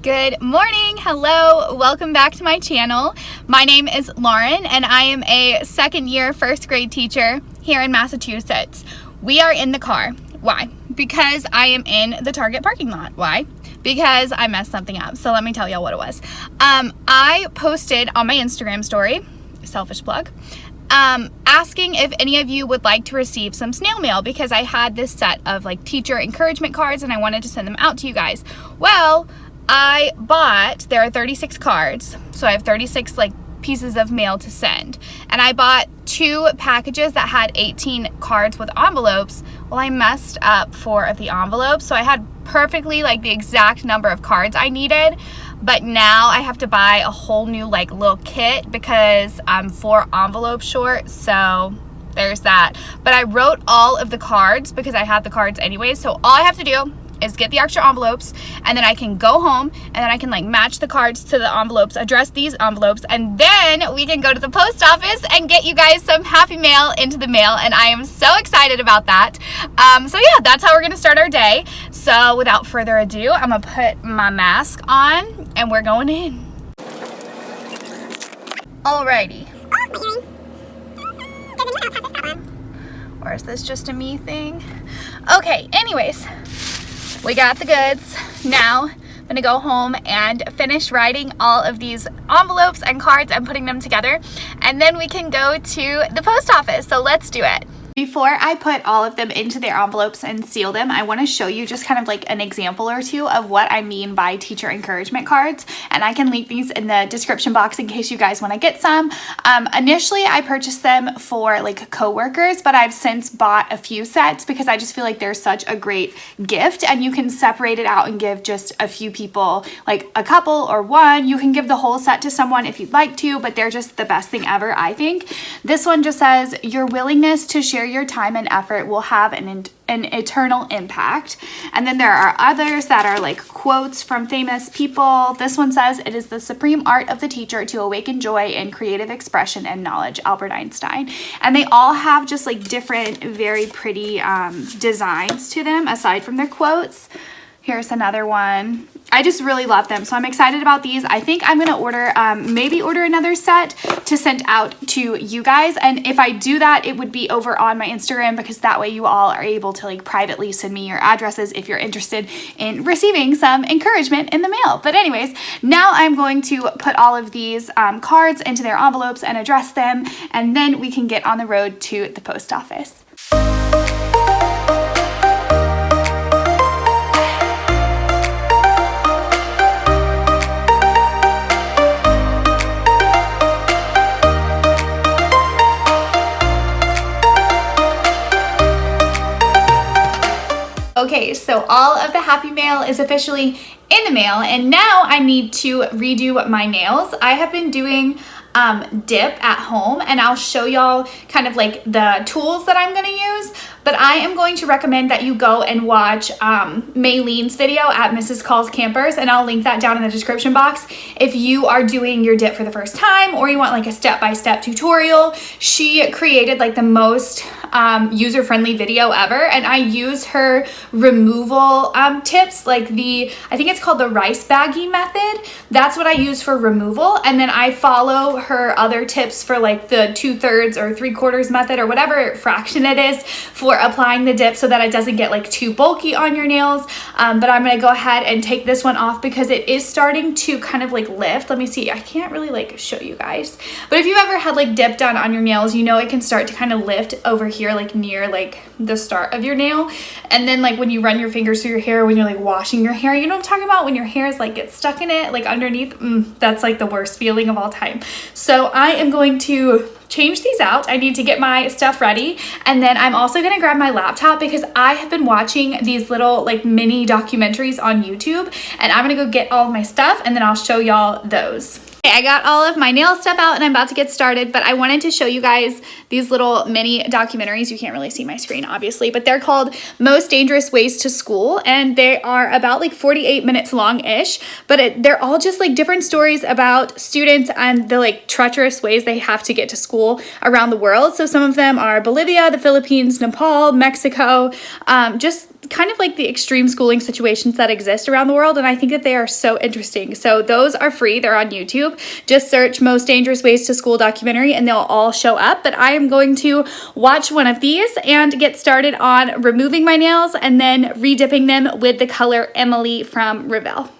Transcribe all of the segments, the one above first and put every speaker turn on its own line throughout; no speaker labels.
Good morning, hello, welcome back to my channel. My name is Lauren and I am a second year first grade teacher here in Massachusetts. We are in the car. Why? Because I am in the Target parking lot. Why? Because I messed something up. So let me tell y'all what it was. I posted on my Instagram story, selfish plug, asking if any of you would like to receive some snail mail because I had this set of like teacher encouragement cards and I wanted to send them out to you guys. Well, there are 36 cards, so I have 36 like pieces of mail to send, and I bought 2 packages that had 18 cards with envelopes. Well, I messed up 4 of the envelopes, so I had perfectly like the exact number of cards I needed, but now I have to buy a whole new like little kit because I'm 4 envelopes short, so there's that. But I wrote all of the cards because I had the cards anyway, so all I have to do is get the extra envelopes, and then I can go home and then I can like match the cards to the envelopes, address these envelopes, and then we can go to the post office and get you guys some happy mail into the mail, and I am so excited about that. So yeah, that's how we're gonna start our day. So without further ado, I'm gonna put my mask on and we're going in. Alrighty. Or is this just a me thing? Okay, anyways. We got the goods. Now I'm gonna go home and finish writing all of these envelopes and cards and putting them together, and then we can go to the post office. So let's do it. Before I put all of them into their envelopes and seal them, I want to show you just kind of like an example or two of what I mean by teacher encouragement cards, and I can link these in the description box in case you guys want to get some. Initially, I purchased them for like coworkers, but I've since bought a few sets because I just feel like they're such a great gift, and you can separate it out and give just a few people, like a couple or one. You can give the whole set to someone if you'd like to, but they're just the best thing ever, I think. This one just says, your willingness to share your time and effort will have an eternal impact. And then there are others that are like quotes from famous people. This one says, it is the supreme art of the teacher to awaken joy in creative expression and knowledge, Albert Einstein. And they all have just like different, very pretty designs to them aside from their quotes. Here's another one. I just really love them, so I'm excited about these. I think I'm gonna order, maybe order another set to send out to you guys, and if I do that, it would be over on my Instagram because that way you all are able to like privately send me your addresses if you're interested in receiving some encouragement in the mail. But anyways, now I'm going to put all of these cards into their envelopes and address them, and then we can get on the road to the post office. Okay, so all of the happy mail is officially in the mail, and now I need to redo my nails. I have been doing dip at home, and I'll show y'all kind of like the tools that I'm gonna use, but I am going to recommend that you go and watch Maylene's video at Mrs. Calls Campers, and I'll link that down in the description box if you are doing your dip for the first time or you want like a step-by-step tutorial. She created like the most user-friendly video ever, and I use her removal tips, like I think it's called the rice baggie method. That's what I use for removal, and then I follow her other tips for like the 2/3 or 3/4 method or whatever fraction it is for applying the dip so that it doesn't get like too bulky on your nails. But I'm gonna go ahead and take this one off because it is starting to kind of like lift. Let me see, I can't really like show you guys, but if you've ever had like dip done on your nails, you know it can start to kind of lift over here like near like the start of your nail, and then like when you run your fingers through your hair when you're like washing your hair, you know what I'm talking about, when your hair is like gets stuck in it like underneath. That's like the worst feeling of all time. So I am going to change these out. I need to get my stuff ready, and then I'm also gonna grab my laptop because I have been watching these little like mini documentaries on YouTube, and I'm gonna go get all of my stuff and then I'll show y'all those. Okay, I got all of my nail stuff out and I'm about to get started, but I wanted to show you guys these little mini documentaries. You can't really see my screen, obviously, but they're called Most Dangerous Ways to School, and they are about like 48 minutes long-ish, but they're all just like different stories about students and the like treacherous ways they have to get to school around the world. So some of them are Bolivia, the Philippines, Nepal, Mexico, just kind of like the extreme schooling situations that exist around the world, and I think that they are so interesting. So those are free. They're on YouTube. Just search Most Dangerous Ways to School documentary and they'll all show up. But I am going to watch one of these and get started on removing my nails and then re-dipping them with the color Emily from Revell.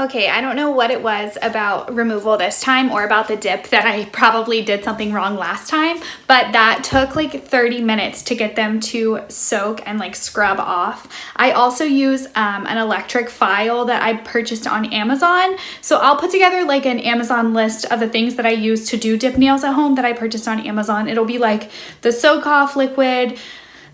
Okay, I don't know what it was about removal this time or about the dip that I probably did something wrong last time, but that took like 30 minutes to get them to soak and like scrub off. I also use an electric file that I purchased on Amazon. So I'll put together like an Amazon list of the things that I use to do dip nails at home that I purchased on Amazon. It'll be like the soak off liquid,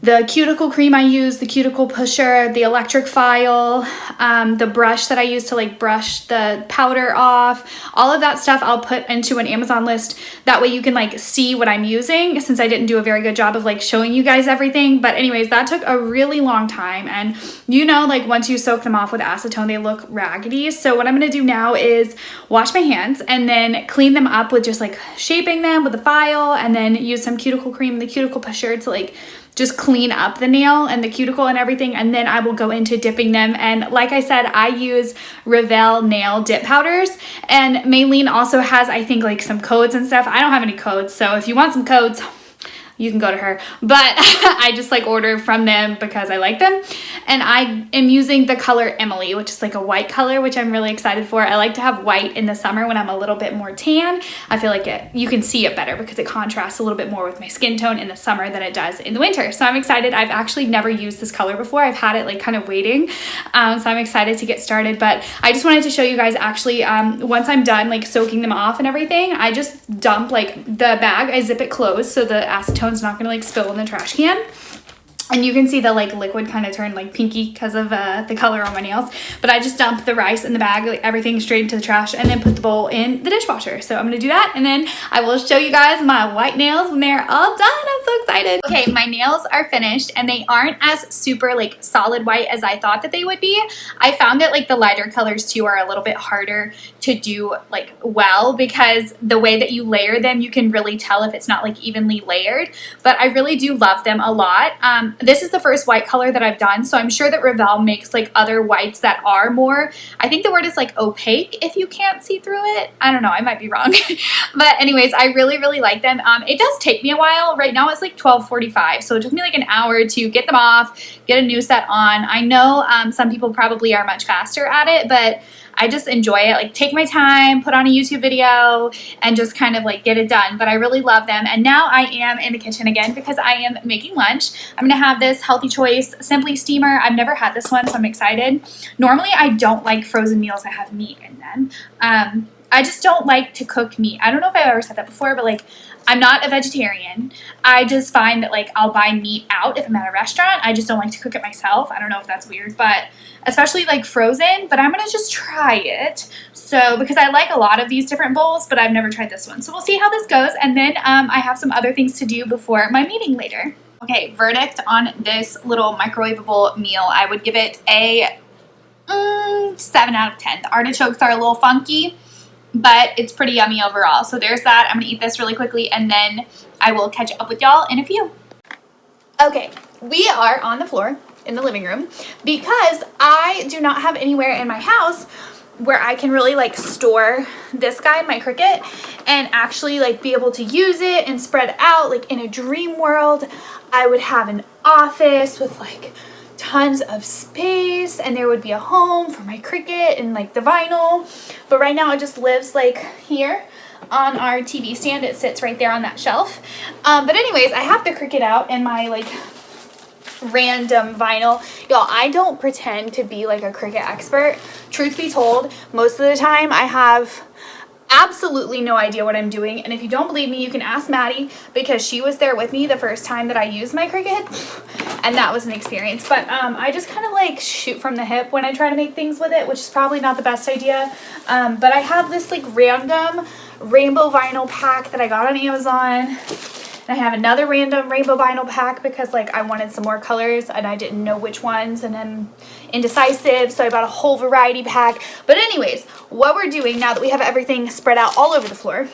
the cuticle cream I use, the cuticle pusher, the electric file, the brush that I use to like brush the powder off, all of that stuff I'll put into an Amazon list. That way you can like see what I'm using, since I didn't do a very good job of like showing you guys everything. But anyways, that took a really long time. And you know, like once you soak them off with acetone, they look raggedy. So what I'm gonna do now is wash my hands and then clean them up with just like shaping them with a file, and then use some cuticle cream, the cuticle pusher, to like just clean up the nail and the cuticle and everything, and then I will go into dipping them. And like I said, I use Revell nail dip powders, and Maylene also has, I think, like some codes and stuff. I don't have any codes, so if you want some codes, you can go to her, but I just like order from them because I like them. And I am using the color Emily, which is like a white color, which I'm really excited for. I like to have white in the summer when I'm a little bit more tan. I feel like you can see it better because it contrasts a little bit more with my skin tone in the summer than it does in the winter. So I'm excited. I've actually never used this color before. I've had it like kind of waiting. So I'm excited to get started, but I just wanted to show you guys actually, once I'm done like soaking them off and everything, I just dump like the bag, I zip it closed so the acetone's not gonna like spill in the trash can. And you can see the like liquid kind of turn like pinky because of the color on my nails. But I just dump the rice in the bag, like everything straight into the trash, and then put the bowl in the dishwasher. So I'm gonna do that, and then I will show you guys my white nails when they're all done. I'm so excited. Okay, my nails are finished, and they aren't as super like solid white as I thought that they would be. I found that like the lighter colors too are a little bit harder to do like well, because the way that you layer them, you can really tell if it's not like evenly layered. But I really do love them a lot. This is the first white color that I've done, so I'm sure that Revell makes like other whites that are more, I think the word is like opaque if you can't see through it. I don't know, I might be wrong. But anyways, I really, really like them. It does take me a while. Right now it's like 12:45, so it took me like an hour to get them off, get a new set on. I know some people probably are much faster at it, but I just enjoy it, like take my time, put on a YouTube video, and just kind of like get it done. But I really love them. And now I am in the kitchen again because I am making lunch. I'm gonna have this Healthy Choice Simply Steamer. I've never had this one, so I'm excited. Normally I don't like frozen meals that have meat in them. I just don't like to cook meat. I don't know if I've ever said that before, but like I'm not a vegetarian. I just find that like I'll buy meat out if I'm at a restaurant. I just don't like to cook it myself. I don't know if that's weird, but especially like frozen, but I'm gonna just try it. So, because I like a lot of these different bowls, but I've never tried this one. So we'll see how this goes. And then I have some other things to do before my meeting later. Okay, verdict on this little microwavable meal. I would give it a 7 out of 10. The artichokes are a little funky, but it's pretty yummy overall. So there's that. I'm gonna eat this really quickly, and then I will catch up with y'all in a few. Okay, we are on the floor in the living room because I do not have anywhere in my house where I can really like store this guy, my Cricut, and actually like be able to use it and spread out. Like in a dream world, I would have an office with like tons of space, and there would be a home for my Cricut and like the vinyl. But right now it just lives like here on our TV stand. It sits right there on that shelf. But anyways, I have the Cricut out and my like random vinyl. Y'all, I don't pretend to be like a Cricut expert. Truth be told, most of the time I have absolutely no idea what I'm doing. And if you don't believe me, you can ask Maddie, because she was there with me the first time that I used my Cricut, and that was an experience. But I just kind of like shoot from the hip when I try to make things with it, which is probably not the best idea. But I have this like random rainbow vinyl pack that I got on Amazon. And I have another random rainbow vinyl pack because like I wanted some more colors and I didn't know which ones, and I'm indecisive, so I bought a whole variety pack. But anyways, what we're doing now that we have everything spread out all over the floor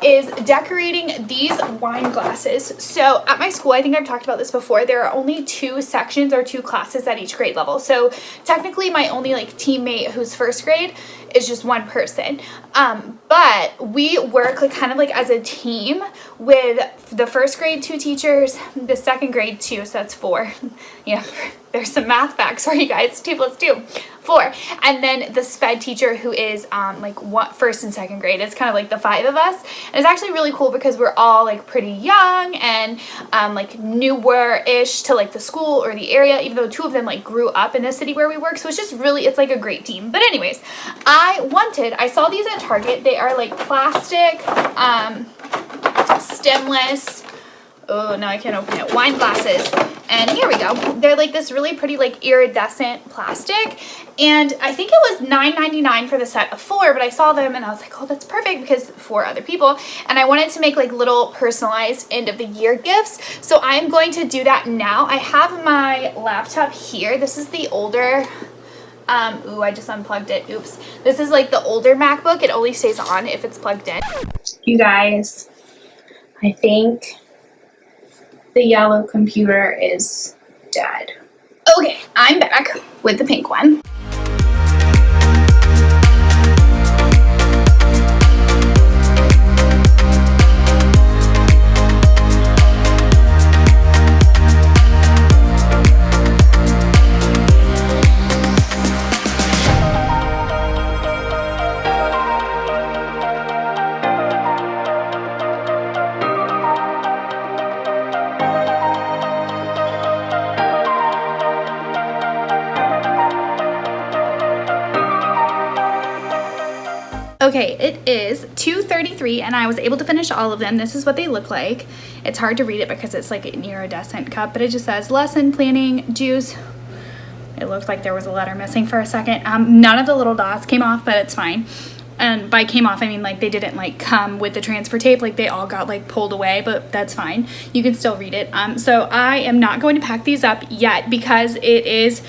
is decorating these wine glasses. So at my school, I think I've talked about this before, there are only 2 sections or 2 classes at each grade level. So technically my only like teammate who's first grade is just one person. But we work like kind of like as a team with the first grade 2 teachers, the second grade 2, so that's 4. Yeah, there's some math facts for you guys. 2 plus 2, 4. And then the sped teacher who is first and second grade. It's kind of like the 5 of us. And it's actually really cool because we're all like pretty young and like newer-ish to like the school or the area, even though 2 of them like grew up in the city where we work. So it's just really, it's like a great team. But anyways, I saw these at Target. They are like plastic, stemless, oh no, I can't open it, wine glasses. And here we go. They're like this really pretty like iridescent plastic. And I think it was $9.99 for the set of 4, but I saw them and I was like, oh, that's perfect because 4 other people. And I wanted to make like little personalized end of the year gifts. So I'm going to do that now. I have my laptop here. This is the older, ooh, I just unplugged it. Oops. This is like the older MacBook. It only stays on if it's plugged in. You guys, I think the yellow computer is dead. Okay, I'm back with the pink one. Okay, it is 2:33 and I was able to finish all of them. This is what they look like. It's hard to read it because it's like an iridescent cup, but it just says lesson planning juice. It looked like there was a letter missing for a second. None of the little dots came off, but it's fine. And by came off, I mean like they didn't like come with the transfer tape, like they all got like pulled away, but that's fine. You can still read it. So I am not going to pack these up yet because it is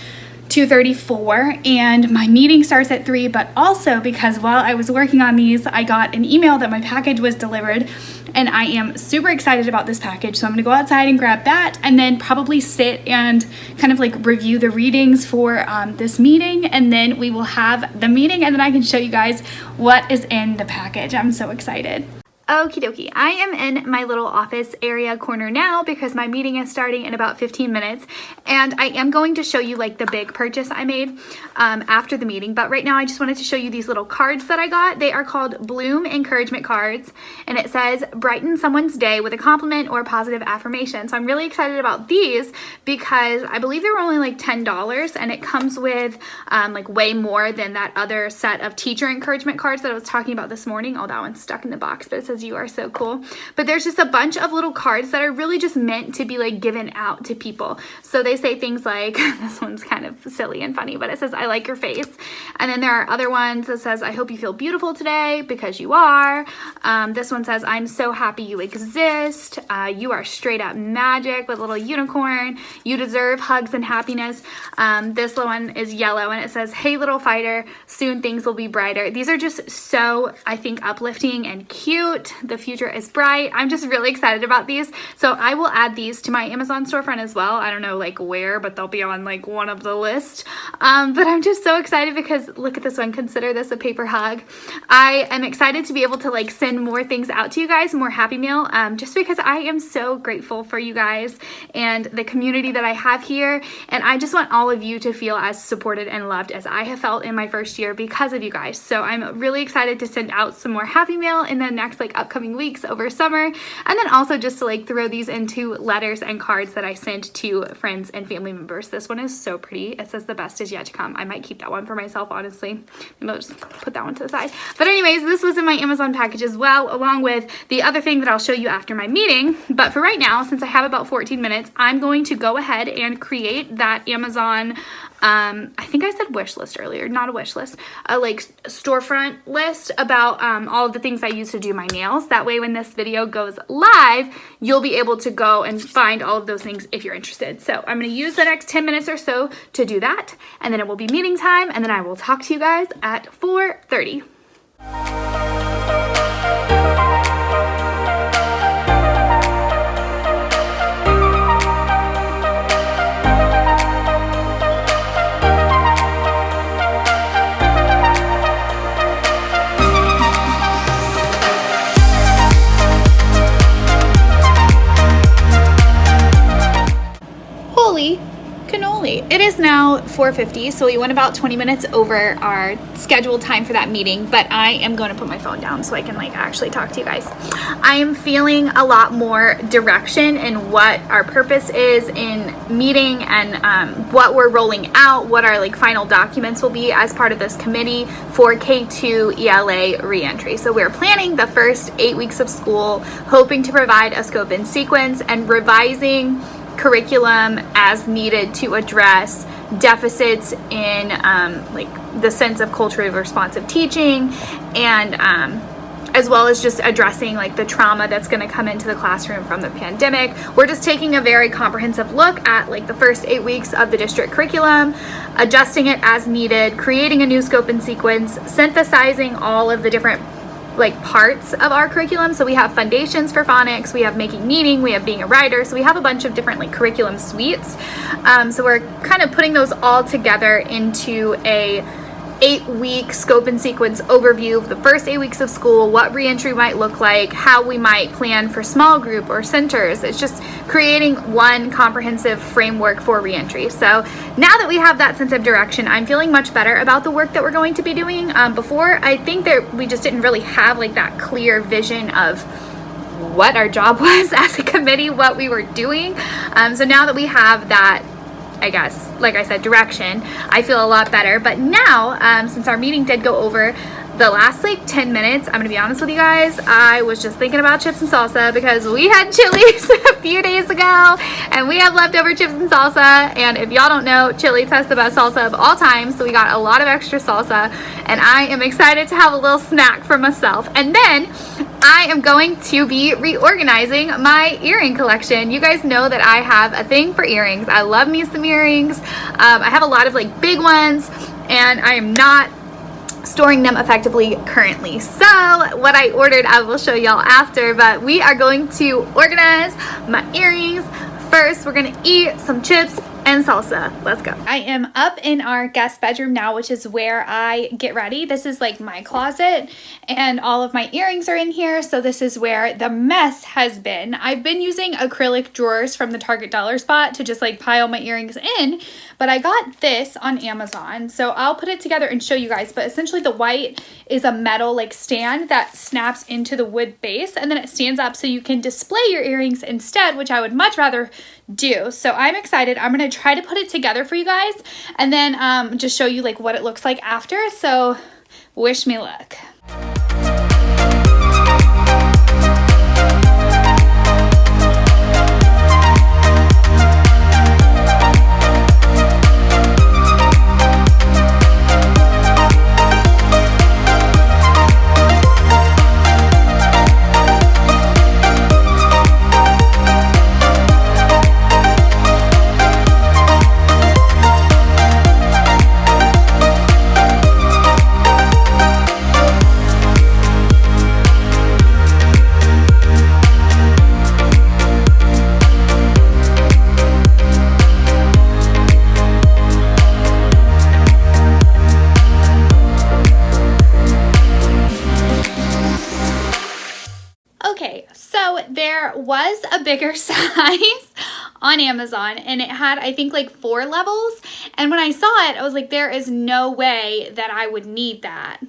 2:34 and my meeting starts at 3, but also because while I was working on these, I got an email that my package was delivered and I am super excited about this package. So I'm gonna go outside and grab that and then probably sit and kind of like review the readings for this meeting, and then we will have the meeting and then I can show you guys what is in the package. I'm so excited. Okie dokie, I am in my little office area corner now because my meeting is starting in about 15 minutes and I am going to show you like the big purchase I made after the meeting, but right now I just wanted to show you these little cards that I got. They are called Bloom Encouragement Cards and it says brighten someone's day with a compliment or positive affirmation. So I'm really excited about these because I believe they were only like $10 and it comes with like way more than that other set of teacher encouragement cards that I was talking about this morning. Oh, that one's stuck in the box, but it says you are so cool. But there's just a bunch of little cards that are really just meant to be like given out to people. So they say things like, this one's kind of silly and funny, but it says, I like your face. And then there are other ones that says, I hope you feel beautiful today because you are. This one says, I'm so happy you exist. You are straight up magic with a little unicorn. You deserve hugs and happiness. This one is yellow and it says, hey little fighter, soon things will be brighter. These are just so, I think, uplifting and cute. The future is bright. I'm just really excited about these. So I will add these to my Amazon storefront as well. I don't know like where, but they'll be on like one of the list. But I'm just so excited because look at this one. Consider this a paper hug. I am excited to be able to like send more things out to you guys, more Happy Meal, just because I am so grateful for you guys and the community that I have here. And I just want all of you to feel as supported and loved as I have felt in my first year because of you guys. So I'm really excited to send out some more Happy Meal in the next like upcoming weeks over summer. And then also just to like throw these into letters and cards that I sent to friends and family members. This one is so pretty. It says the best is yet to come. I might keep that one for myself, honestly. Maybe I'll just put that one to the side. But anyways, this was in my Amazon package as well, along with the other thing that I'll show you after my meeting. But for right now, since I have about 14 minutes, I'm going to go ahead and create that Amazon, I think I said wish list earlier, not a wish list, a like storefront list about all of the things I use to do my nails. That way when this video goes live, you'll be able to go and find all of those things if you're interested. So I'm going to use the next 10 minutes or so to do that, and then it will be meeting time, and then I will talk to you guys at 4:30. Holy cannoli. It is now 4:50, so we went about 20 minutes over our scheduled time for that meeting, but I am going to put my phone down so I can like actually talk to you guys. I am feeling a lot more direction in what our purpose is in meeting and what we're rolling out, what our like final documents will be as part of this committee for K2 ELA reentry. So we're planning the first 8 weeks of school, hoping to provide a scope and sequence and revising curriculum as needed to address deficits in like the sense of culturally responsive teaching, and as well as just addressing like the trauma that's going to come into the classroom from the pandemic. We're just taking a very comprehensive look at like the first 8 weeks of the district curriculum, adjusting it as needed, creating a new scope and sequence, synthesizing all of the different like parts of our curriculum. So we have foundations for phonics, we have making meaning, we have being a writer, so we have a bunch of different like curriculum suites. So we're kind of putting those all together into a 8-week scope and sequence overview of the first 8 weeks of school, what reentry might look like, how we might plan for small group or centers. It's just creating one comprehensive framework for reentry. So now that we have that sense of direction, I'm feeling much better about the work that we're going to be doing. Before, I think that we just didn't really have like that clear vision of what our job was as a committee, what we were doing. So now that we have that, I guess, like I said, direction, I feel a lot better. But now, since our meeting did go over the last like 10 minutes, I'm gonna be honest with you guys, I was just thinking about chips and salsa because we had Chili's a few days ago and we have leftover chips and salsa. And if y'all don't know, Chili's has the best salsa of all time, so we got a lot of extra salsa, and I am excited to have a little snack for myself. And then I am going to be reorganizing my earring collection. You guys know that I have a thing for earrings. I love me some earrings. I have a lot of like big ones, and I am not storing them effectively currently. So what I ordered, I will show y'all after, but we are going to organize my earrings. First, we're gonna eat some chips and salsa. Let's go. I am up in our guest bedroom now, which is where I get ready. This is like my closet, and all of my earrings are in here. So this is where the mess has been. I've been using acrylic drawers from the Target dollar spot to just like pile my earrings in, but I got this on Amazon. So I'll put it together and show you guys. But essentially the white is a metal like stand that snaps into the wood base, and then it stands up so you can display your earrings instead, which I would much rather do. So I'm excited. I'm going to try to put it together for you guys, and then just show you like what it looks like after. So wish me luck. There was a bigger size on Amazon, and it had, I think, like 4 levels. And when I saw it, I was like, there is no way that I would need that.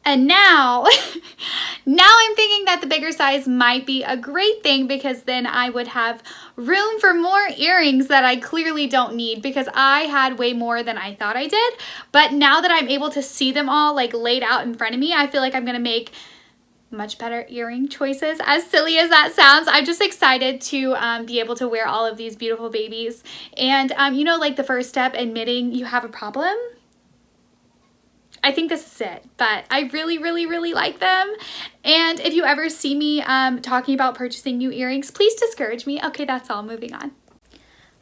And now, now I'm thinking that the bigger size might be a great thing because then I would have room for more earrings that I clearly don't need because I had way more than I thought I did. But now that I'm able to see them all like laid out in front of me, I feel like I'm gonna make much better earring choices. As silly as that sounds, I'm just excited to be able to wear all of these beautiful babies. And you know, like the first step, admitting you have a problem. I think this is it, but I really, really, really like them. And if you ever see me talking about purchasing new earrings, please discourage me. Okay, that's all. Moving on.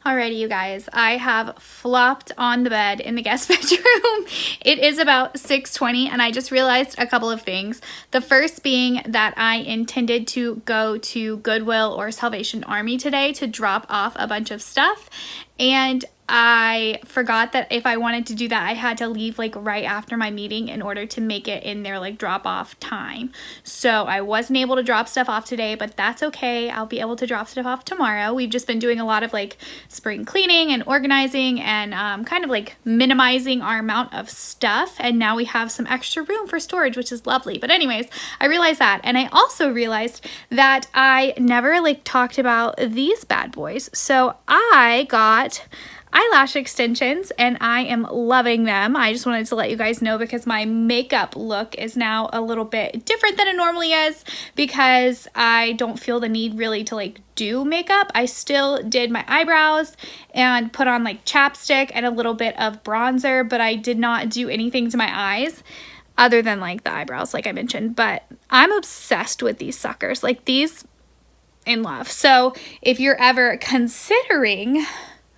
Alrighty, you guys, I have flopped on the bed in the guest bedroom. It is about 6:20 and I just realized a couple of things. The first being that I intended to go to Goodwill or Salvation Army today to drop off a bunch of stuff, and I forgot that if I wanted to do that, I had to leave like right after my meeting in order to make it in their like drop off time. So I wasn't able to drop stuff off today, but that's okay. I'll be able to drop stuff off tomorrow. We've just been doing a lot of like spring cleaning and organizing and kind of like minimizing our amount of stuff. And now we have some extra room for storage, which is lovely. But anyways, I realized that. And I also realized that I never like talked about these bad boys. So I got eyelash extensions and I am loving them. I just wanted to let you guys know because my makeup look is now a little bit different than it normally is because I don't feel the need really to like do makeup. I still did my eyebrows and put on like chapstick and a little bit of bronzer, but I did not do anything to my eyes other than like the eyebrows like I mentioned. But I'm obsessed with these suckers, like these, in love. So if you're ever considering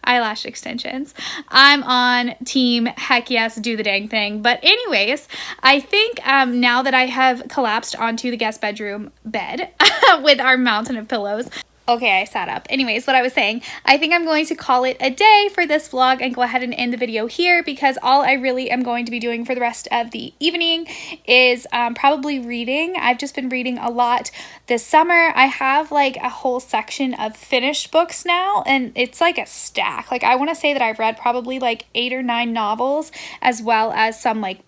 eyelash extensions, I'm on team heck yes, do the dang thing. But anyways, I think now that I have collapsed onto the guest bedroom bed with our mountain of pillows. Okay, I sat up. Anyways, what I was saying, I think I'm going to call it a day for this vlog and go ahead and end the video here because all I really am going to be doing for the rest of the evening is probably reading. I've just been reading a lot this summer. I have like a whole section of finished books now and it's like a stack. Like I want to say that I've read probably like 8 or 9 novels as well as some like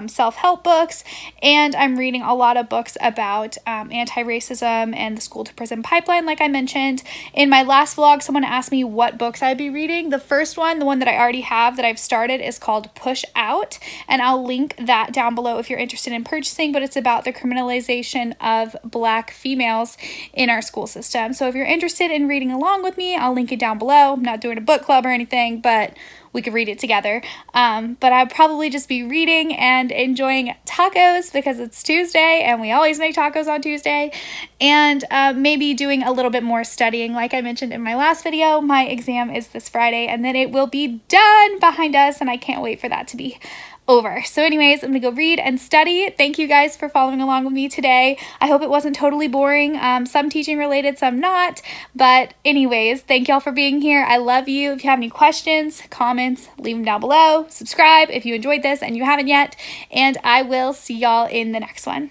self-help books, and I'm reading a lot of books about anti-racism and the school to prison pipeline like I mentioned. In my last vlog, someone asked me what books I'd be reading. The first one, the one that I already have that I've started, is called Pushout, and I'll link that down below if you're interested in purchasing, but it's about the criminalization of Black females in our school system. So if you're interested in reading along with me, I'll link it down below. I'm not doing a book club or anything, but we could read it together. But I'd probably just be reading and enjoying tacos because it's Tuesday and we always make tacos on Tuesday, and maybe doing a little bit more studying. Like I mentioned in my last video, my exam is this Friday and then it will be done behind us and I can't wait for that to be over. So anyways, I'm gonna go read and study. Thank you guys for following along with me today. I hope it wasn't totally boring. Some teaching related, some not. But anyways, thank y'all for being here. I love you. If you have any questions, comments, leave them down below. Subscribe if you enjoyed this and you haven't yet. And I will see y'all in the next one.